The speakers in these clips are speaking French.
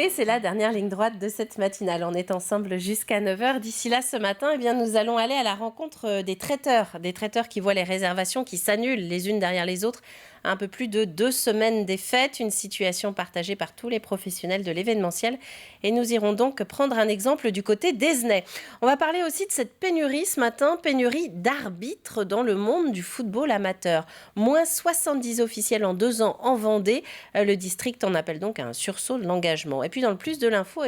Et c'est la dernière ligne droite de cette matinale. On est ensemble jusqu'à 9 heures. D'ici là, ce matin, nous allons aller à la rencontre des traiteurs qui voient les réservations qui s'annulent les unes derrière les autres. Un peu plus de 2 semaines des fêtes, une situation partagée par tous les professionnels de l'événementiel. Et nous irons donc prendre un exemple du côté d'Esnay. On va parler aussi de cette pénurie ce matin, pénurie d'arbitres dans le monde du football amateur. Moins 70 officiels en 2 ans en Vendée. Le district en appelle donc à un sursaut de l'engagement. Et puis dans le plus de l'info,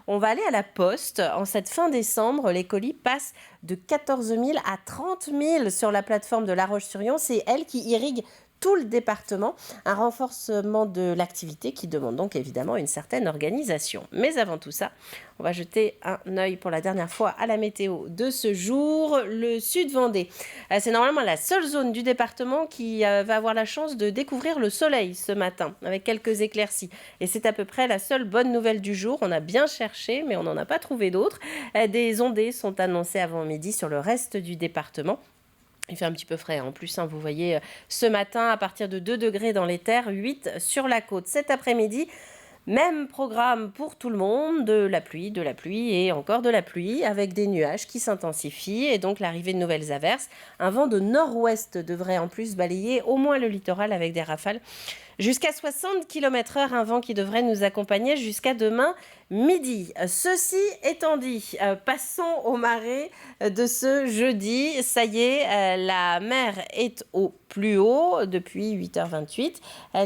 on va aller à la poste. En cette fin décembre, les colis passent de 14 000 à 30 000 sur la plateforme de La Roche-sur-Yon. C'est elle qui irrigue tout le département, un renforcement de l'activité qui demande donc évidemment une certaine organisation. Mais avant tout ça, on va jeter un œil pour la dernière fois à la météo de ce jour. Le sud Vendée, c'est normalement la seule zone du département qui va avoir la chance de découvrir le soleil ce matin, avec quelques éclaircies. Et c'est à peu près la seule bonne nouvelle du jour. On a bien cherché, mais on n'en a pas trouvé d'autres. Des ondées sont annoncées avant midi sur le reste du département. Il fait un petit peu frais en plus, vous voyez, ce matin à partir de 2 degrés dans les terres, 8 sur la côte. Cet après-midi, même programme pour tout le monde, de la pluie et encore de la pluie avec des nuages qui s'intensifient et donc l'arrivée de nouvelles averses. Un vent de nord-ouest devrait en plus balayer au moins le littoral avec des rafales jusqu'à 60 km/h, un vent qui devrait nous accompagner jusqu'à demain midi. Ceci étant dit, passons au marée de ce jeudi. Ça y est, la mer est au plus haut depuis 8h28.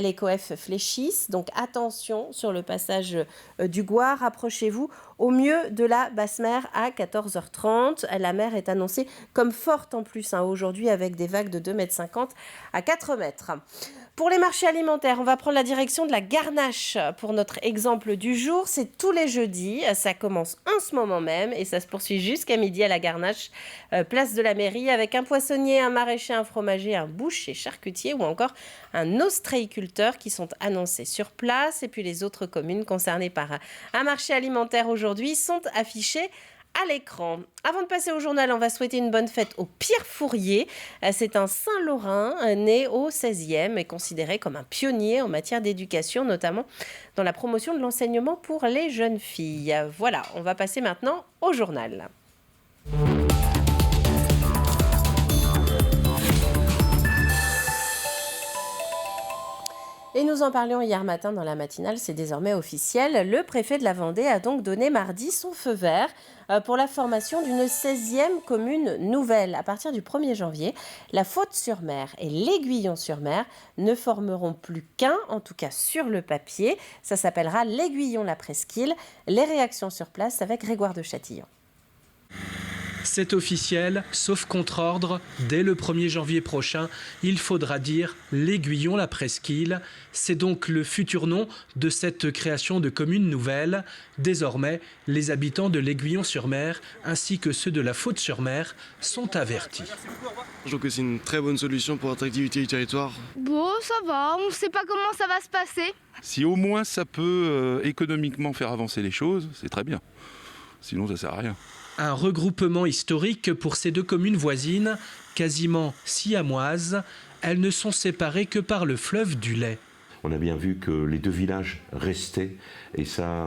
Les coefs fléchissent, donc attention sur le passage du Goire. Rapprochez-vous au mieux de la basse mer à 14h30. La mer est annoncée comme forte en plus aujourd'hui avec des vagues de 2,50 m à 4 mètres. Pour les marchés alimentaires, on va prendre la direction de la Garnache pour notre exemple du jour. C'est tous les jeudis, ça commence en ce moment même et ça se poursuit jusqu'à midi à la Garnache, place de la mairie, avec un poissonnier, un maraîcher, un fromager, un boucher, charcutier ou encore un ostréiculteur qui sont annoncés sur place. Et puis les autres communes concernées par un marché alimentaire aujourd'hui sont affichées à l'écran. Avant de passer au journal, on va souhaiter une bonne fête au Pierre Fourier. C'est un Saint-Lorrain né au XVIe et considéré comme un pionnier en matière d'éducation, notamment dans la promotion de l'enseignement pour les jeunes filles. Voilà, on va passer maintenant au journal. Et nous en parlions hier matin dans la matinale, c'est désormais officiel. Le préfet de la Vendée a donc donné mardi son feu vert pour la formation d'une 16e commune nouvelle. À partir du 1er janvier, la Faute-sur-Mer et l'Aiguillon-sur-Mer ne formeront plus qu'un, en tout cas sur le papier. Ça s'appellera l'Aiguillon-la-Presqu'île. Les réactions sur place avec Grégoire de Châtillon. C'est officiel, sauf contre-ordre, dès le 1er janvier prochain, il faudra dire l'Aiguillon-la-Presqu'île. C'est donc le futur nom de cette création de commune nouvelle. Désormais, les habitants de l'Aiguillon-sur-Mer ainsi que ceux de la Faute-sur-Mer sont avertis. Je trouve que c'est une très bonne solution pour l'attractivité du territoire. Bon, ça va, on ne sait pas comment ça va se passer. Si au moins ça peut économiquement faire avancer les choses, c'est très bien. Sinon, ça ne sert à rien. Un regroupement historique pour ces deux communes voisines, quasiment siamoises. Elles ne sont séparées que par le fleuve du Lay. On a bien vu que les deux villages restaient, et ça,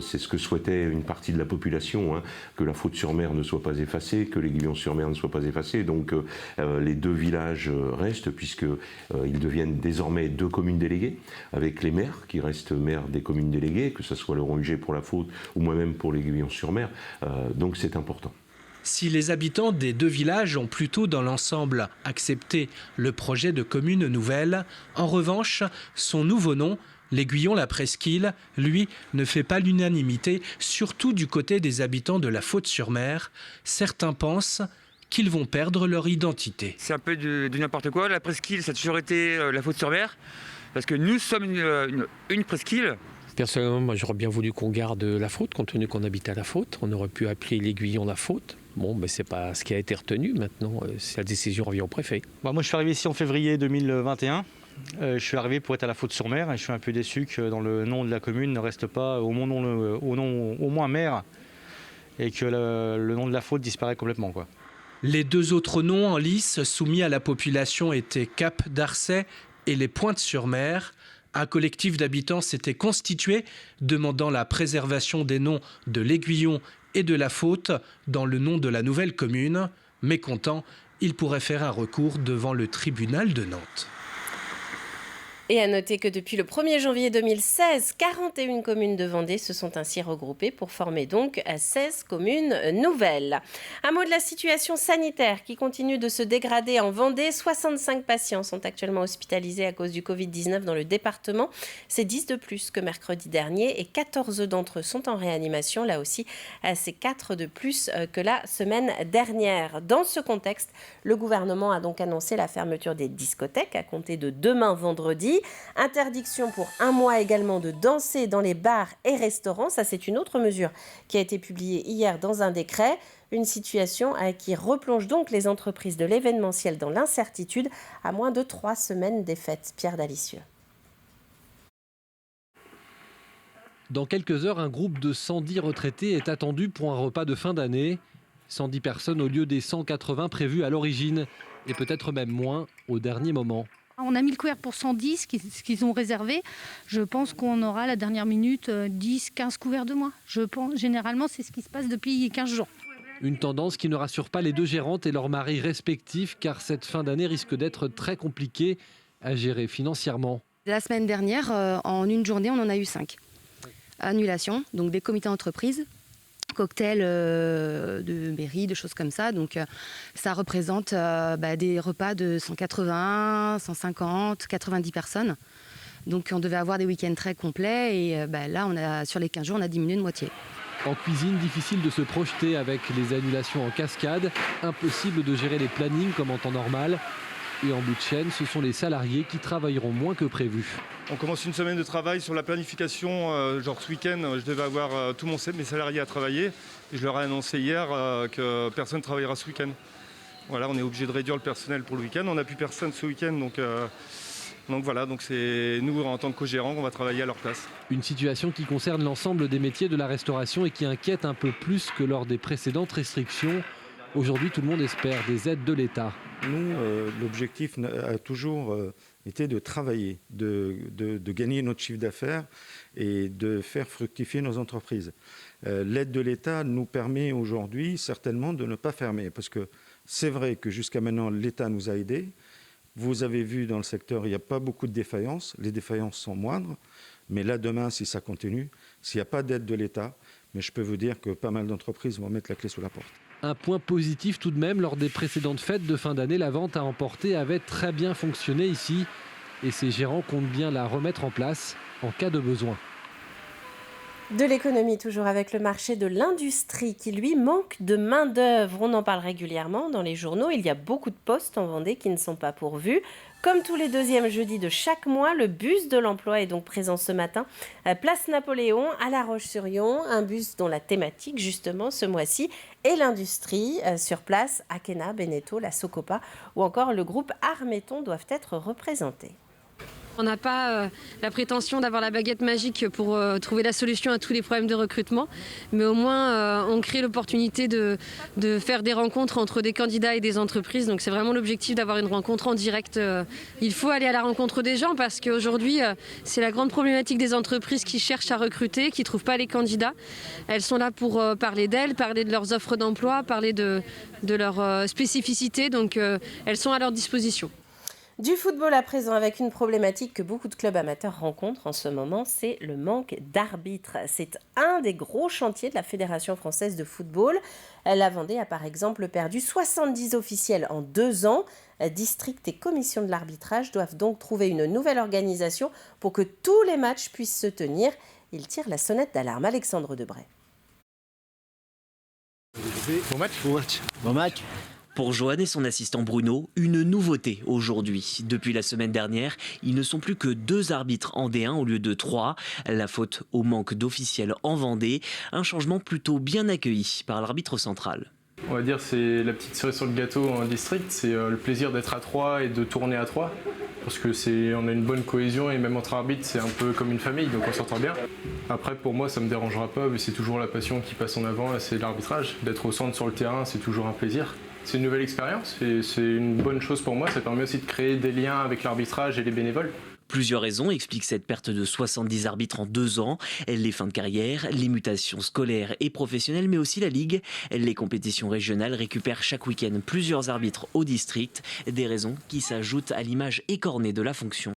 c'est ce que souhaitait une partie de la population, que la Faute-sur-Mer ne soit pas effacée, que l'Aiguillon-sur-Mer ne soit pas effacée. Donc les deux villages restent, puisqu'ils deviennent désormais deux communes déléguées, avec les maires qui restent maires des communes déléguées, que ce soit Laurent Huget pour la Faute ou moi-même pour l'Aiguillon-sur-Mer. Donc c'est important. Si les habitants des deux villages ont plutôt dans l'ensemble accepté le projet de commune nouvelle, en revanche, son nouveau nom, l'Aiguillon-la-Presqu'île, lui, ne fait pas l'unanimité, surtout du côté des habitants de la Faute-sur-Mer. Certains pensent qu'ils vont perdre leur identité. C'est un peu du n'importe quoi. La presqu'île, ça a toujours été la Faute-sur-Mer, parce que nous sommes une presqu'île. Personnellement, moi, j'aurais bien voulu qu'on garde la Faute, compte tenu qu'on habite à la Faute. On aurait pu appeler l'Aiguillon la Faute. Bon, mais c'est pas ce qui a été retenu. Maintenant, la décision revient au préfet. Moi, je suis arrivé ici en février 2021. Je suis arrivé pour être à la Faute-sur-Mer et je suis un peu déçu que dans le nom de la commune ne reste pas au moins maire et que le nom de la Faute disparaît complètement, quoi. Les deux autres noms en lice soumis à la population étaient Cap d'Arcet et les Pointes-sur-Mer. Un collectif d'habitants s'était constitué demandant la préservation des noms de l'Aiguillon et de la Faute dans le nom de la nouvelle commune. Mécontent, il pourrait faire un recours devant le tribunal de Nantes. Et à noter que depuis le 1er janvier 2016, 41 communes de Vendée se sont ainsi regroupées pour former donc 16 communes nouvelles. Un mot de la situation sanitaire qui continue de se dégrader en Vendée. 65 patients sont actuellement hospitalisés à cause du Covid-19 dans le département. C'est 10 de plus que mercredi dernier et 14 d'entre eux sont en réanimation. Là aussi, c'est 4 de plus que la semaine dernière. Dans ce contexte, le gouvernement a donc annoncé la fermeture des discothèques à compter de demain vendredi. Interdiction pour un mois également de danser dans les bars et restaurants. Ça, c'est une autre mesure qui a été publiée hier dans un décret. Une situation qui replonge donc les entreprises de l'événementiel dans l'incertitude à moins de 3 semaines des fêtes. Pierre Dalicieux. Dans quelques heures, un groupe de 110 retraités est attendu pour un repas de fin d'année. 110 personnes au lieu des 180 prévus à l'origine et peut-être même moins au dernier moment. On a mis le couvert pour 110, ce qu'ils ont réservé. Je pense qu'on aura à la dernière minute 10-15 couverts de moins. Je pense, généralement, c'est ce qui se passe depuis 15 jours. Une tendance qui ne rassure pas les deux gérantes et leurs maris respectifs, car cette fin d'année risque d'être très compliquée à gérer financièrement. La semaine dernière, en une journée, on en a eu 5. Annulations, donc des comités d'entreprise, cocktails de mairie, de choses comme ça. Donc ça représente des repas de 180, 150, 90 personnes. Donc on devait avoir des week-ends très complets et là, sur les 15 jours, on a diminué de moitié. En cuisine, difficile de se projeter avec les annulations en cascade. Impossible de gérer les plannings comme en temps normal. Et en bout de chaîne, ce sont les salariés qui travailleront moins que prévu. On commence une semaine de travail sur la planification. Genre ce week-end, je devais avoir tous mes salariés à travailler. Et je leur ai annoncé hier que personne ne travaillera ce week-end. Voilà, on est obligé de réduire le personnel pour le week-end. On n'a plus personne ce week-end, donc voilà, donc c'est nous en tant que co-gérants qu'on va travailler à leur place. Une situation qui concerne l'ensemble des métiers de la restauration et qui inquiète un peu plus que lors des précédentes restrictions. Aujourd'hui, tout le monde espère des aides de l'État. Nous, l'objectif a toujours été de travailler, de gagner notre chiffre d'affaires et de faire fructifier nos entreprises. L'aide de l'État nous permet aujourd'hui certainement de ne pas fermer, parce que c'est vrai que jusqu'à maintenant, l'État nous a aidés. Vous avez vu dans le secteur, il n'y a pas beaucoup de défaillances. Les défaillances sont moindres. Mais là, demain, si ça continue, s'il n'y a pas d'aide de l'État, mais je peux vous dire que pas mal d'entreprises vont mettre la clé sous la porte. Un point positif tout de même, lors des précédentes fêtes de fin d'année, la vente à emporter avait très bien fonctionné ici. Et ses gérants comptent bien la remettre en place en cas de besoin. De l'économie, toujours avec le marché de l'industrie qui, lui, manque de main-d'œuvre. On en parle régulièrement dans les journaux. Il y a beaucoup de postes en Vendée qui ne sont pas pourvus. Comme tous les deuxièmes jeudis de chaque mois, le bus de l'emploi est donc présent ce matin à Place Napoléon, à La Roche-sur-Yon. Un bus dont la thématique, justement, ce mois-ci, est l'industrie. Sur place, Akena, Beneteau, la Socopa ou encore le groupe Armeton doivent être représentés. On n'a pas la prétention d'avoir la baguette magique pour trouver la solution à tous les problèmes de recrutement, mais au moins on crée l'opportunité de faire des rencontres entre des candidats et des entreprises. Donc c'est vraiment l'objectif d'avoir une rencontre en direct. Il faut aller à la rencontre des gens parce qu'aujourd'hui c'est la grande problématique des entreprises qui cherchent à recruter, qui ne trouvent pas les candidats. Elles sont là pour parler d'elles, parler de leurs offres d'emploi, parler de leurs spécificités, donc elles sont à leur disposition. Du football à présent, avec une problématique que beaucoup de clubs amateurs rencontrent en ce moment, c'est le manque d'arbitres. C'est un des gros chantiers de la Fédération française de football. La Vendée a par exemple perdu 70 officiels en 2 ans. District et commission de l'arbitrage doivent donc trouver une nouvelle organisation pour que tous les matchs puissent se tenir. Il tire la sonnette d'alarme. Alexandre Debray. Bon match. Pour Johan et son assistant Bruno, une nouveauté aujourd'hui. Depuis la semaine dernière, ils ne sont plus que 2 arbitres en D1 au lieu de 3. La faute au manque d'officiels en Vendée, un changement plutôt bien accueilli par l'arbitre central. On va dire c'est la petite cerise sur le gâteau en district, c'est le plaisir d'être à 3 et de tourner à 3. Parce que on a une bonne cohésion et même entre arbitres, c'est un peu comme une famille, donc on s'entend bien. Après, pour moi, ça ne me dérangera pas, mais c'est toujours la passion qui passe en avant, c'est l'arbitrage. D'être au centre sur le terrain, c'est toujours un plaisir. C'est une nouvelle expérience et c'est une bonne chose pour moi. Ça permet aussi de créer des liens avec l'arbitrage et les bénévoles. Plusieurs raisons expliquent cette perte de 70 arbitres en 2 ans. Les fins de carrière, les mutations scolaires et professionnelles, mais aussi la Ligue. Les compétitions régionales récupèrent chaque week-end plusieurs arbitres au district. Des raisons qui s'ajoutent à l'image écornée de la fonction.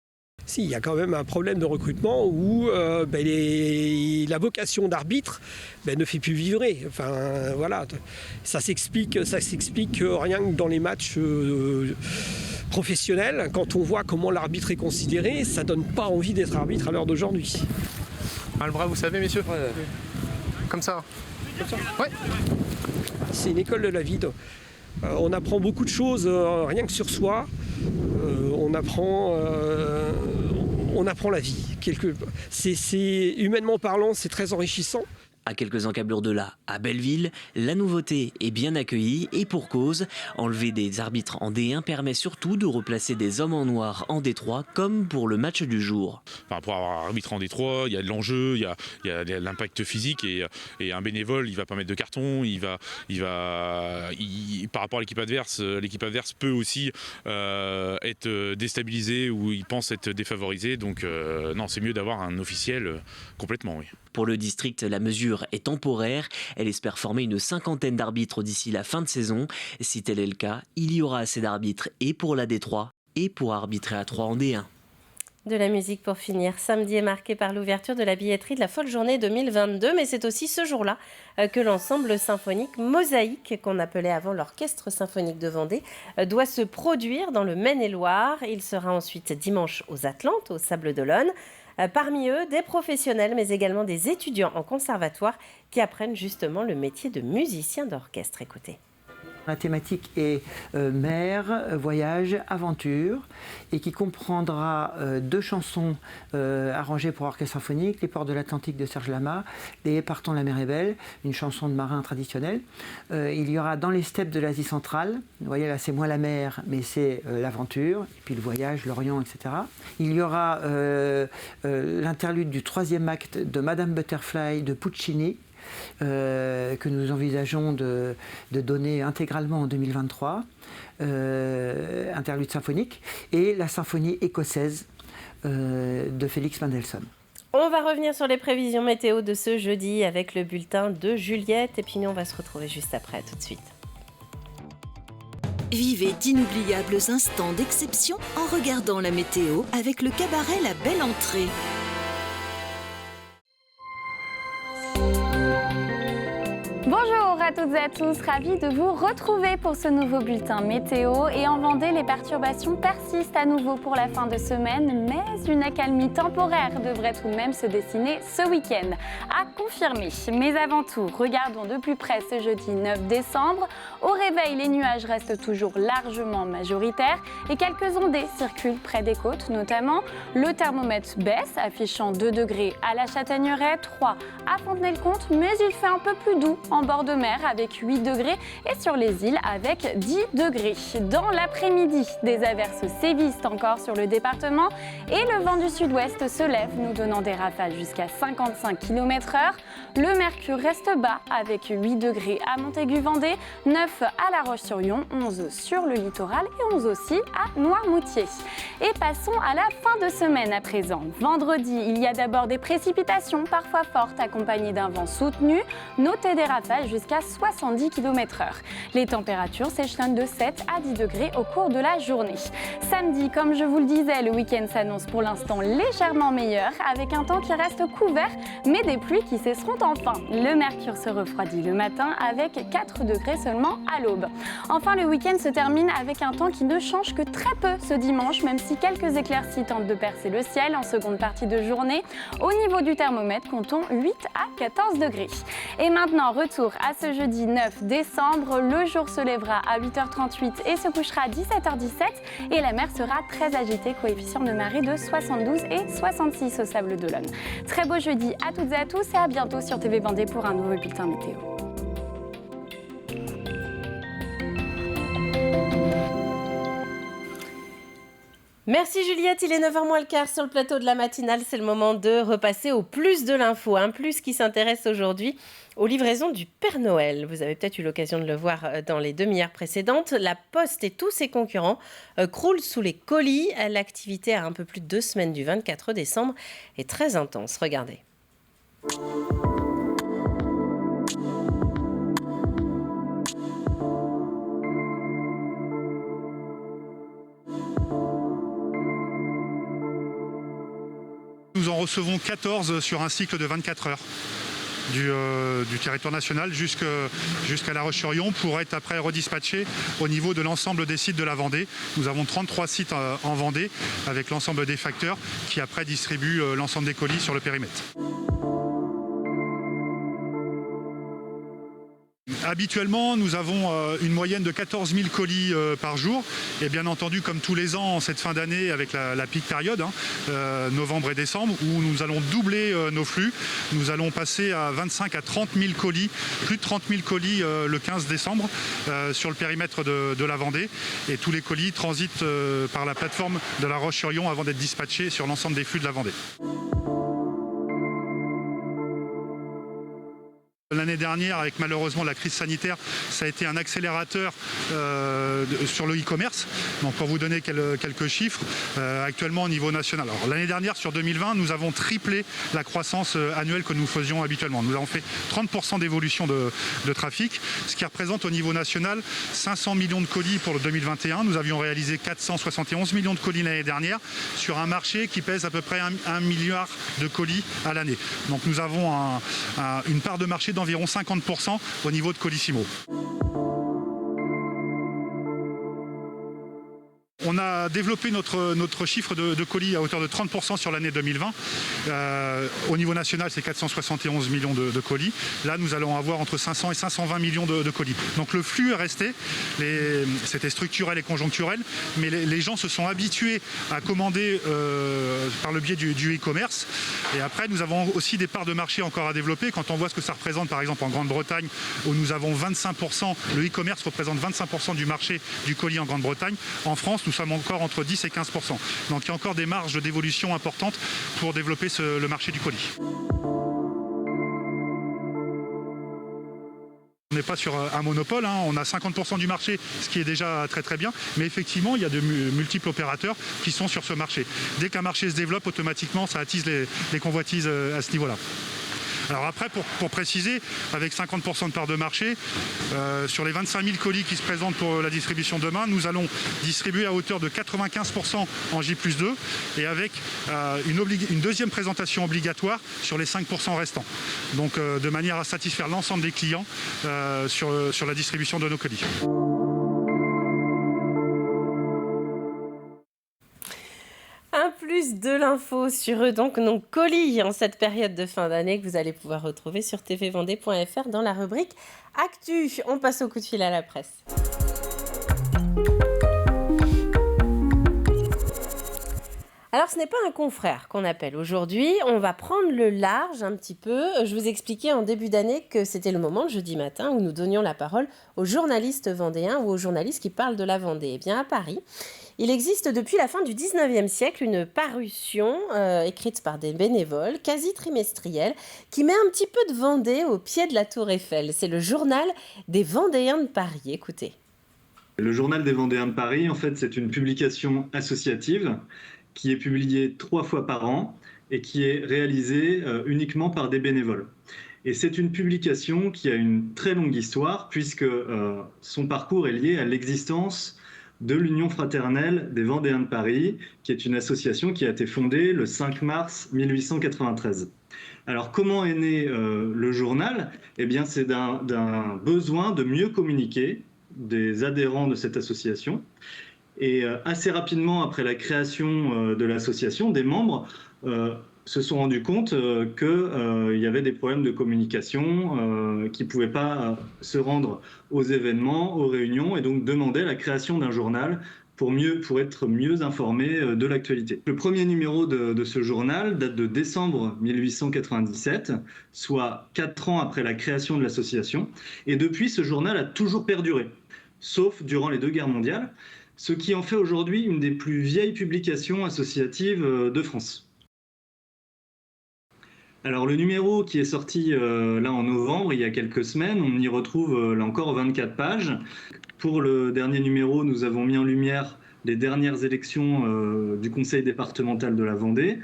Si, il y a quand même un problème de recrutement où la vocation d'arbitre ne fait plus vibrer. Enfin, voilà. Ça s'explique rien que dans les matchs professionnels. Quand on voit comment l'arbitre est considéré, ça donne pas envie d'être arbitre à l'heure d'aujourd'hui. Le bras, vous savez, messieurs, comme ça. Ouais. C'est une école de la vie. On apprend beaucoup de choses rien que sur soi. On apprend la vie. Humainement parlant, c'est très enrichissant. À quelques encablures de là, à Belleville, la nouveauté est bien accueillie et pour cause. Enlever des arbitres en D1 permet surtout de replacer des hommes en noir en D3 comme pour le match du jour. Pour avoir un arbitre en D3, il y a de l'enjeu, il y a de l'impact physique et un bénévole, il va pas mettre de carton, par rapport à l'équipe adverse peut aussi être déstabilisé ou il pense être défavorisé. Donc non, c'est mieux d'avoir un officiel complètement, oui. Pour le district, la mesure est temporaire. Elle espère former une 50aine d'arbitres d'ici la fin de saison. Si tel est le cas, il y aura assez d'arbitres et pour la D3 et pour arbitrer à 3 en D1. De la musique pour finir. Samedi est marqué par l'ouverture de la billetterie de la Folle Journée 2022, mais c'est aussi ce jour-là que l'ensemble symphonique Mosaïque, qu'on appelait avant l'Orchestre Symphonique de Vendée, doit se produire dans le Maine-et-Loire. Il sera ensuite dimanche aux Atlantes, au Sables d'Olonne. Parmi eux, des professionnels, mais également des étudiants en conservatoire qui apprennent justement le métier de musicien d'orchestre. Écoutez. La thématique est mer, voyage, aventure, et qui comprendra 2 chansons arrangées pour orchestre symphonique, Les Ports de l'Atlantique de Serge Lama, Les Partons la mer est belle, une chanson de marin traditionnelle. Il y aura Dans les steppes de l'Asie centrale, vous voyez là c'est moins la mer, mais c'est l'aventure, et puis le voyage, l'Orient, etc. Il y aura l'interlude du 3e acte de Madame Butterfly de Puccini, que nous envisageons de donner intégralement en 2023, interlude symphonique, et la symphonie écossaise de Félix Mendelssohn. On va revenir sur les prévisions météo de ce jeudi avec le bulletin de Juliette, et puis nous on va se retrouver juste après, tout de suite. Vivez d'inoubliables instants d'exception en regardant la météo avec le cabaret La Belle Entrée. Bonjour à toutes et à tous, ravie de vous retrouver pour ce nouveau bulletin météo. Et en Vendée, les perturbations persistent à nouveau pour la fin de semaine, mais une accalmie temporaire devrait tout de même se dessiner ce week-end. À confirmer. Mais avant tout, regardons de plus près ce jeudi 9 décembre. Au réveil, les nuages restent toujours largement majoritaires et quelques ondées circulent près des côtes notamment. Le thermomètre baisse, affichant 2 degrés à la Châtaigneraie, 3 à Fontenay-le-Comte, mais il fait un peu plus doux en bord de mer avec 8 degrés et sur les îles avec 10 degrés. Dans l'après-midi, des averses sévissent encore sur le département et le vent du sud-ouest se lève, nous donnant des rafales jusqu'à 55 km/h. Le mercure reste bas avec 8 degrés à Montaigu-Vendée, 9 à La Roche-sur-Yon, 11 sur le littoral et 11 aussi à Noirmoutier. Et passons à la fin de semaine à présent. Vendredi, il y a d'abord des précipitations parfois fortes accompagnées d'un vent soutenu. Notez des rafales jusqu'à 70 km/h. Les températures s'échelonnent de 7 à 10 degrés au cours de la journée. Samedi, comme je vous le disais, le week-end s'annonce pour l'instant légèrement meilleur avec un temps qui reste couvert mais des pluies qui cesseront enfin. Le mercure se refroidit le matin avec 4 degrés seulement à l'aube. Enfin, le week-end se termine avec un temps qui ne change que très peu ce dimanche, même si quelques éclaircies tentent de percer le ciel en seconde partie de journée. Au niveau du thermomètre, comptons 8 à 14 degrés. Et maintenant, retour à ce jeudi 9 décembre. Le jour se lèvera à 8h38 et se couchera à 17h17 et la mer sera très agitée, coefficient de marée de 72 et 66 au Sables d'Olonne. Très beau jeudi à toutes et à tous et à bientôt sur TV Vendée pour un nouveau bulletin météo. Merci Juliette, il est 9h moins le quart sur le plateau de la matinale. C'est le moment de repasser au plus de l'info. Un plus qui s'intéresse aujourd'hui aux livraisons du Père Noël. Vous avez peut-être eu l'occasion de le voir dans les demi-heures précédentes. La Poste et tous ses concurrents croulent sous les colis. L'activité a un peu plus de 2 semaines du 24 décembre est très intense. Regardez. Nous en recevons 14 sur un cycle de 24 heures du territoire national jusqu'à La Roche-sur-Yon pour être après redispatchés au niveau de l'ensemble des sites de la Vendée. Nous avons 33 sites en Vendée avec l'ensemble des facteurs qui après distribuent l'ensemble des colis sur le périmètre. Habituellement, nous avons une moyenne de 14 000 colis par jour. Et bien entendu, comme tous les ans, en cette fin d'année, avec la peak période, novembre et décembre, où nous allons doubler nos flux. Nous allons passer à 25 à 30 000 colis, plus de 30 000 colis le 15 décembre sur le périmètre de la Vendée. Et tous les colis transitent par la plateforme de La Roche-sur-Yon avant d'être dispatchés sur l'ensemble des flux de la Vendée. L'année dernière, avec malheureusement la crise sanitaire, ça a été un accélérateur sur le e-commerce. Donc pour vous donner quelques chiffres, actuellement au niveau national. Alors l'année dernière, sur 2020, nous avons triplé la croissance annuelle que nous faisions habituellement. Nous avons fait 30% d'évolution de trafic, ce qui représente au niveau national 500 millions de colis pour le 2021. Nous avions réalisé 471 millions de colis l'année dernière sur un marché qui pèse à peu près 1 milliard de colis à l'année. Donc nous avons une part de marché d'environ 50% au niveau de Colissimo. On a développé notre chiffre de colis à hauteur de 30% sur l'année 2020. Au niveau national, c'est 471 millions de colis. Là, nous allons avoir entre 500 et 520 millions de colis. Donc le flux est resté. C'était structurel et conjoncturel, mais les gens se sont habitués à commander par le biais du e-commerce. Et après, nous avons aussi des parts de marché encore à développer. Quand on voit ce que ça représente, par exemple, en Grande-Bretagne, où nous avons 25%, le e-commerce représente 25% du marché du colis en Grande-Bretagne. En France, nous sommes encore entre 10 et 15%. Donc il y a encore des marges d'évolution importantes pour développer le marché du colis. On n'est pas sur un monopole, on a 50% du marché, ce qui est déjà très très bien, mais effectivement il y a de multiples opérateurs qui sont sur ce marché. Dès qu'un marché se développe, automatiquement ça attise les convoitises à ce niveau-là. Alors après, pour préciser, avec 50% de part de marché, sur les 25 000 colis qui se présentent pour la distribution demain, nous allons distribuer à hauteur de 95% en J+2 et avec une deuxième présentation obligatoire sur les 5% restants. Donc de manière à satisfaire l'ensemble des clients sur la distribution de nos colis. Un plus de l'info sur eux, donc nos colis en cette période de fin d'année que vous allez pouvoir retrouver sur tvvendée.fr dans la rubrique Actu. On passe au coup de fil à la presse. Alors ce n'est pas un confrère qu'on appelle aujourd'hui, on va prendre le large un petit peu. Je vous expliquais en début d'année que c'était le moment, le jeudi matin, où nous donnions la parole aux journalistes vendéens ou aux journalistes qui parlent de la Vendée. Eh bien à Paris, il existe depuis la fin du 19e siècle une parution écrite par des bénévoles, quasi trimestrielle, qui met un petit peu de Vendée au pied de la Tour Eiffel. C'est le journal des Vendéens de Paris. Écoutez. Le journal des Vendéens de Paris, en fait, c'est une publication associative qui est publiée 3 fois par an et qui est réalisée uniquement par des bénévoles. Et c'est une publication qui a une très longue histoire puisque son parcours est lié à l'existence de l'Union fraternelle des Vendéens de Paris, qui est une association qui a été fondée le 5 mars 1893. Alors comment est né le journal ? Eh bien c'est d'un besoin de mieux communiquer des adhérents de cette association. Et assez rapidement après la création de l'association, des membres se sont rendus compte qu'il y avait des problèmes de communication, qu'ils ne pouvaient pas se rendre aux événements, aux réunions, et donc demandaient la création d'un journal pour être mieux informés de l'actualité. Le premier numéro de ce journal date de décembre 1897, soit 4 ans après la création de l'association, et depuis ce journal a toujours perduré, sauf durant les 2 guerres mondiales. ce qui en fait aujourd'hui une des plus vieilles publications associatives de France. Alors le numéro qui est sorti là en novembre, il y a quelques semaines, on y retrouve là encore 24 pages. Pour le dernier numéro, nous avons mis en lumière les dernières élections du conseil départemental de la Vendée,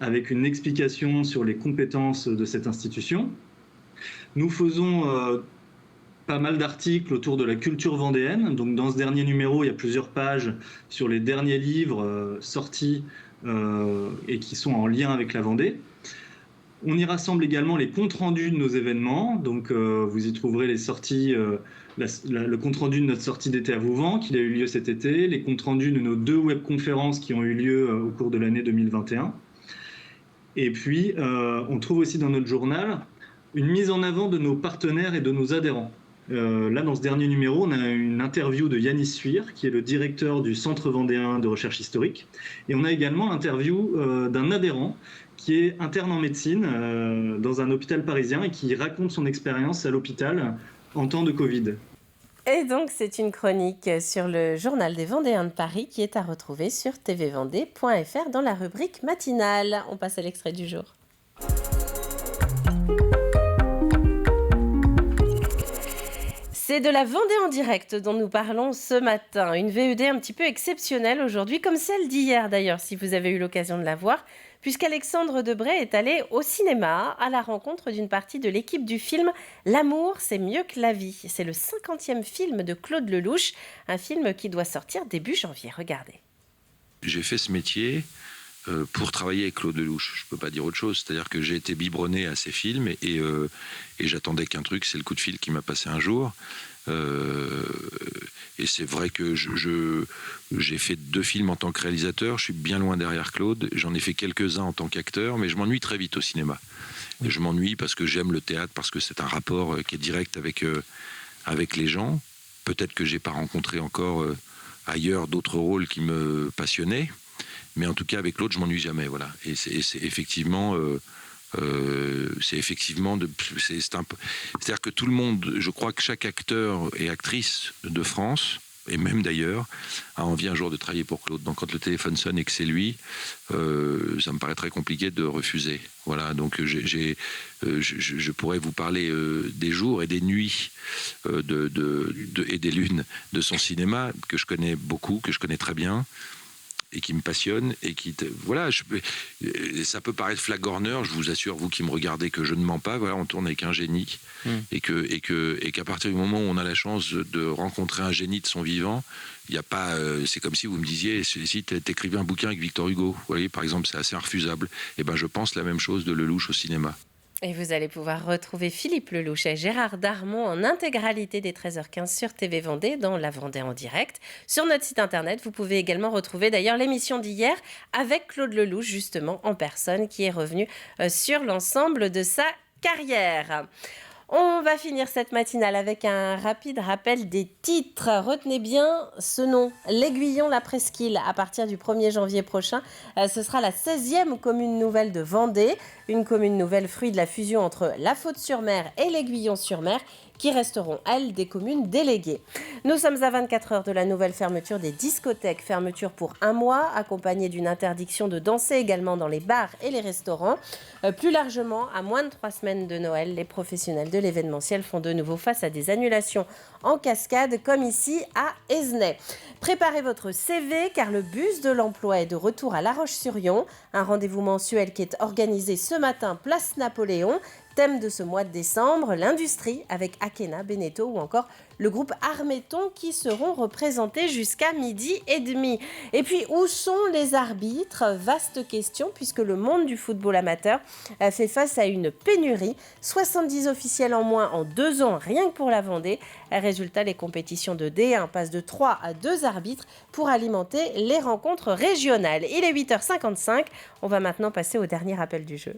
avec une explication sur les compétences de cette institution. Nous faisons pas mal d'articles autour de la culture vendéenne. Donc dans ce dernier numéro, il y a plusieurs pages sur les derniers livres sortis et qui sont en lien avec la Vendée. On y rassemble également les comptes rendus de nos événements. Donc vous y trouverez les sorties, le compte rendu de notre sortie d'été à Vouvant qui a eu lieu cet été, les comptes rendus de nos 2 webconférences qui ont eu lieu au cours de l'année 2021. Et puis on trouve aussi dans notre journal une mise en avant de nos partenaires et de nos adhérents. Là, dans ce dernier numéro, on a une interview de Yanis Suir, qui est le directeur du Centre vendéen de recherche historique. Et on a également l'interview d'un adhérent qui est interne en médecine dans un hôpital parisien et qui raconte son expérience à l'hôpital en temps de Covid. Et donc, c'est une chronique sur le journal des Vendéens de Paris qui est à retrouver sur tvvendée.fr dans la rubrique matinale. On passe à l'extrait du jour. C'est de la Vendée en direct dont nous parlons ce matin. Une VED un petit peu exceptionnelle aujourd'hui, comme celle d'hier d'ailleurs, si vous avez eu l'occasion de la voir, puisqu'Alexandre Debray est allé au cinéma à la rencontre d'une partie de l'équipe du film « L'amour, c'est mieux que la vie ». C'est le 50e film de Claude Lelouch, un film qui doit sortir début janvier. Regardez. J'ai fait ce métier pour travailler avec Claude Lelouch. Je ne peux pas dire autre chose. C'est-à-dire que j'ai été biberonné à ses films et j'attendais qu'un truc, c'est le coup de fil qui m'a passé un jour. Et c'est vrai que j'ai fait 2 films en tant que réalisateur. Je suis bien loin derrière Claude. J'en ai fait quelques-uns en tant qu'acteur, mais je m'ennuie très vite au cinéma. Et je m'ennuie parce que j'aime le théâtre, parce que c'est un rapport qui est direct avec les gens. Peut-être que j'ai pas rencontré encore ailleurs d'autres rôles qui me passionnaient. Mais en tout cas, avec Claude, je m'ennuie jamais, voilà. Et c'est effectivement, c'est-à-dire que tout le monde, je crois que chaque acteur et actrice de France, et même d'ailleurs, a envie un jour de travailler pour Claude. Donc quand le téléphone sonne et que c'est lui, ça me paraît très compliqué de refuser. Voilà, donc je pourrais vous parler des jours et des nuits et des lunes de son cinéma que je connais beaucoup, que je connais très bien, et qui me passionne et qui voilà, ça peut paraître flagorneur, je vous assure, vous qui me regardez, que je ne mens pas. Voilà, on tourne avec un génie et qu'à partir du moment où on a la chance de rencontrer un génie de son vivant, il y a pas, c'est comme si vous me disiez si t'écrivais un bouquin avec Victor Hugo, vous voyez, par exemple, c'est assez irrefusable. Et ben je pense la même chose de Lelouch au cinéma. Et vous allez pouvoir retrouver Philippe Lelouch et Gérard Darmon en intégralité dès 13h15 sur TV Vendée dans La Vendée en direct. Sur notre site internet, vous pouvez également retrouver d'ailleurs l'émission d'hier avec Claude Lelouch, justement en personne, qui est revenu sur l'ensemble de sa carrière. On va finir cette matinale avec un rapide rappel des titres. Retenez bien ce nom, l'Aiguillon la Presqu'île. À partir du 1er janvier prochain, ce sera la 16e commune nouvelle de Vendée. Une commune nouvelle fruit de la fusion entre La Faute-sur-Mer et l'Aiguillon-sur-Mer, qui resteront, elles, des communes déléguées. Nous sommes à 24 heures de la nouvelle fermeture des discothèques. Fermeture pour 1 mois, accompagnée d'une interdiction de danser également dans les bars et les restaurants. Plus largement, à moins de 3 semaines de Noël, les professionnels de l'événementiel font de nouveau face à des annulations en cascade, comme ici à Esnay. Préparez votre CV, car le bus de l'emploi est de retour à La Roche-sur-Yon. Un rendez-vous mensuel qui est organisé ce matin, place Napoléon. Thème de ce mois de décembre, l'industrie avec Akena, Beneteau ou encore le groupe Armeton qui seront représentés jusqu'à 12h30. Et puis, où sont les arbitres ? Vaste question, puisque le monde du football amateur fait face à une pénurie. 70 officiels en moins en 2 ans, rien que pour la Vendée. Résultat, les compétitions de D1 passent de 3 à 2 arbitres pour alimenter les rencontres régionales. Il est 8h55, on va maintenant passer au dernier appel du jeu.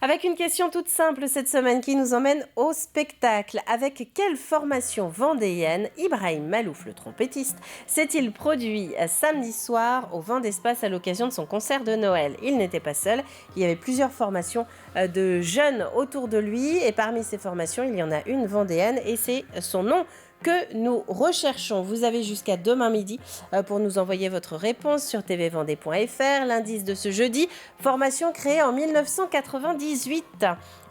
Avec une question toute simple cette semaine qui nous emmène au spectacle. Avec quelle formation vendéenne Ibrahim Malouf, le trompettiste, s'est-il produit samedi soir au Vent d'Espace à l'occasion de son concert de Noël? Il n'était pas seul, il y avait plusieurs formations de jeunes autour de lui et parmi ces formations, il y en a une vendéenne et c'est son nom que nous recherchons. Vous avez jusqu'à demain midi pour nous envoyer votre réponse sur tvvendée.fr. L'indice de ce jeudi, formation créée en 1998.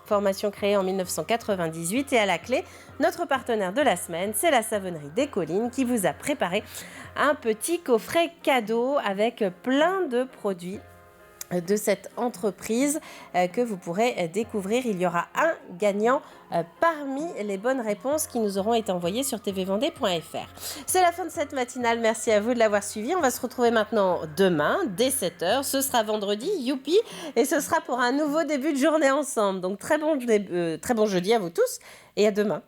Formation créée en 1998 et à la clé, notre partenaire de la semaine, c'est la Savonnerie des Collines qui vous a préparé un petit coffret cadeau avec plein de produits de cette entreprise que vous pourrez découvrir. Il y aura un gagnant parmi les bonnes réponses qui nous auront été envoyées sur tvvendée.fr. C'est la fin de cette matinale. Merci à vous de l'avoir suivi. On va se retrouver maintenant demain dès 7h. Ce sera vendredi, youpi, et ce sera pour un nouveau début de journée ensemble. Donc très bon jeudi à vous tous et à demain.